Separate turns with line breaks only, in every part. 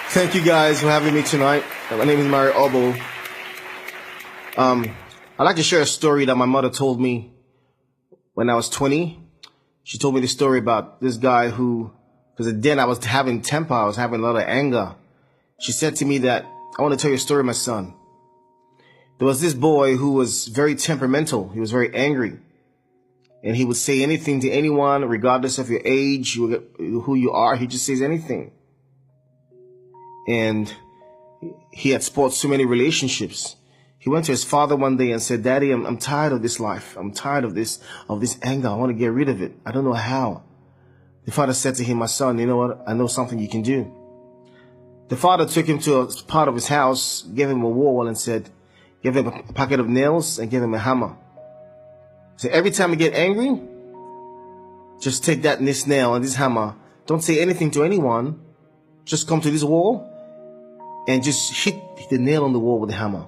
Thank you guys for having me tonight. My name is Mario Obo. I'd like to share a story that my mother told me when I was 20. She told me the story about this guy who, because then I was having temper, I was having a lot of anger. She said to me that, I want to tell you a story, my son. There was this boy who was very temperamental. He was very angry. And he would say anything to anyone, regardless of your age, who you are. He just says anything. And he had spoiled so many relationships. He went to his father one day and said, Daddy, I'm tired of this life. I'm tired of this anger. I want to get rid of it. I don't know how. The father said to him, my son, you know what? I know something you can do. The father took him to a part of his house, gave him a wall and said, give him a packet of nails and give him a hammer. So every time you get angry, just take this nail and this hammer. Don't say anything to anyone. Just come to this wall and just hit the nail on the wall with the hammer.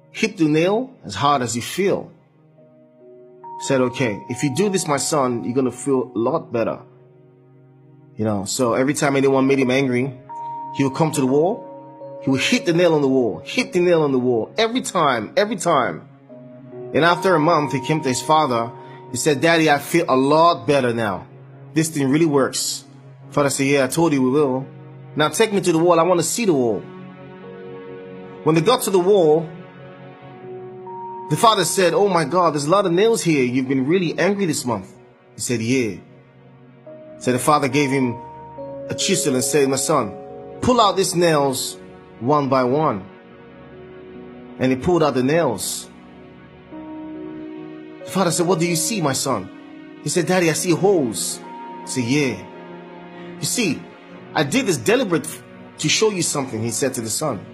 Hit the nail as hard as you feel. Said, okay, if you do this, my son, you're going to feel a lot better. So every time anyone made him angry, he would come to the wall. He would hit the nail on the wall, hit the nail on the wall. Every time. And after a month, he came to his father. He said, Daddy, I feel a lot better now. This thing really works. Father said, yeah, I told you we will. Now take me to the wall. I want to see the wall. When they got to the wall, the father said, oh my God, there's a lot of nails here. You've been really angry this month. He said, yeah. So the father gave him a chisel and said, my son, pull out these nails one by one. And he pulled out the nails. The father said, what do you see, my son? He said, Daddy, I see holes. He said, yeah. You see, I did this deliberate to show you something, he said to the son.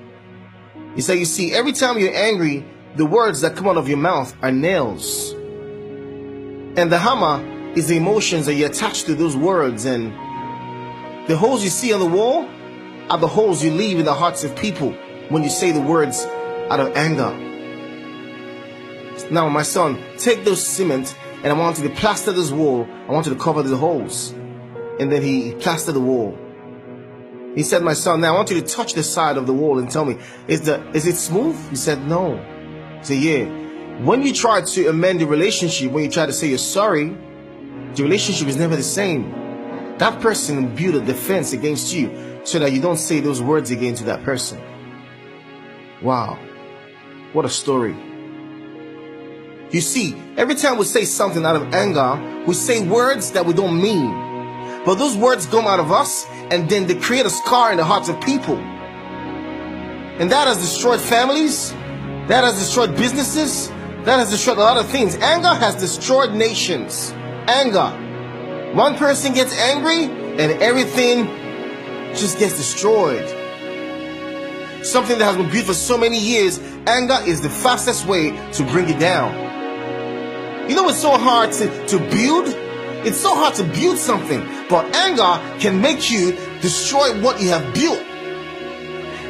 He said, you see, every time you're angry, the words that come out of your mouth are nails. And the hammer is the emotions that you attach to those words. And the holes you see on the wall are the holes you leave in the hearts of people when you say the words out of anger. Now, my son, take those cement and I want you to plaster this wall. I want you to cover the holes. And then he plastered the wall. He said, my son, now I want you to touch the side of the wall and tell me, is it smooth? He said, no. He said, yeah. When you try to amend the relationship, when you try to say you're sorry, the relationship is never the same. That person built a defense against you so that you don't say those words again to that person. Wow. What a story. You see, every time we say something out of anger, we say words that we don't mean. But those words come out of us and then they create a scar in the hearts of people. And that has destroyed families. That has destroyed businesses. That has destroyed a lot of things. Anger has destroyed nations. Anger. One person gets angry and everything just gets destroyed. Something that has been built for so many years, anger is the fastest way to bring it down. You know, it's so hard to build. It's so hard to build something, but anger can make you destroy what you have built.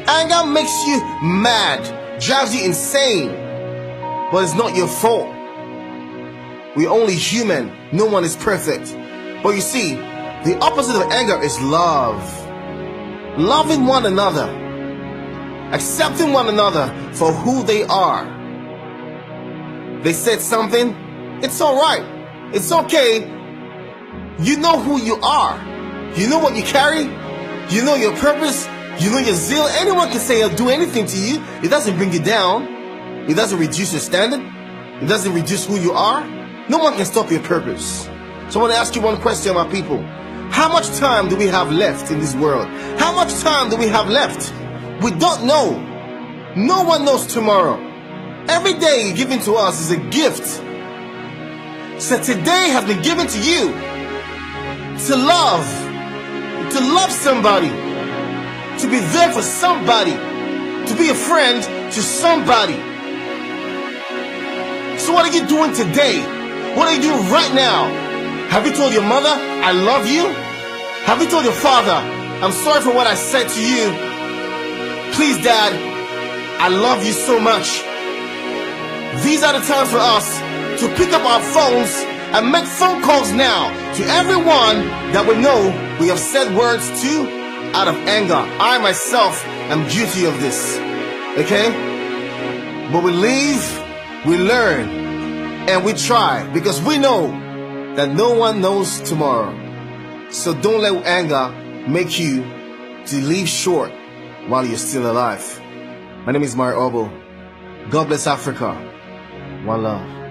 Anger makes you mad, drives you insane, but it's not your fault. We're only human. No one is perfect. But you see, the opposite of anger is love. Loving one another. Accepting one another for who they are. They said something. It's all right. It's okay. You know who you are. You know what you carry. You know your purpose. You know your zeal. Anyone can say or do anything to you. It doesn't bring you down. It doesn't reduce your standard. It doesn't reduce who you are. No one can stop your purpose. So I want to ask you one question, my people. How much time do we have left in this world? How much time do we have left? We don't know. No one knows tomorrow. Every day given to us is a gift. So today has been given to you to love somebody, to be there for somebody, to be a friend to somebody. So what are you doing today? What are you doing right now? Have you told your mother, I love you? Have you told your father, I'm sorry for what I said to you? Please, Dad, I love you so much. These are the times for us to pick up our phones and make phone calls now to everyone that we know we have said words to out of anger. I myself am guilty of this. Okay? But we live, we learn, and we try, because we know that no one knows tomorrow. So don't let anger make you to leave short while you're still alive. My name is Mario Obo. God bless Africa. One love.